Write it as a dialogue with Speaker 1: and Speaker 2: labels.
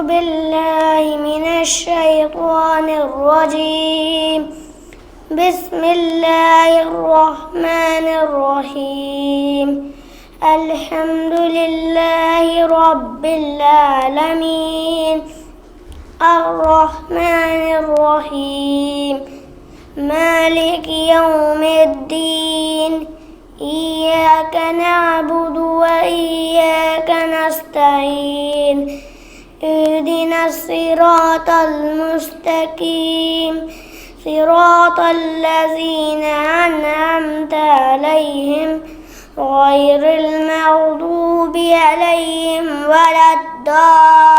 Speaker 1: بالله من الشيطان الرجيم. بسم الله الرحمن الرحيم. الحمد لله رب العالمين الرحمن الرحيم مالك يوم الدين. إياك نعبد وإياك نستعين. اهدنا الصراط المستقيم صراط الذين أنعمت عليهم غير المغضوب عليهم ولا الضالين.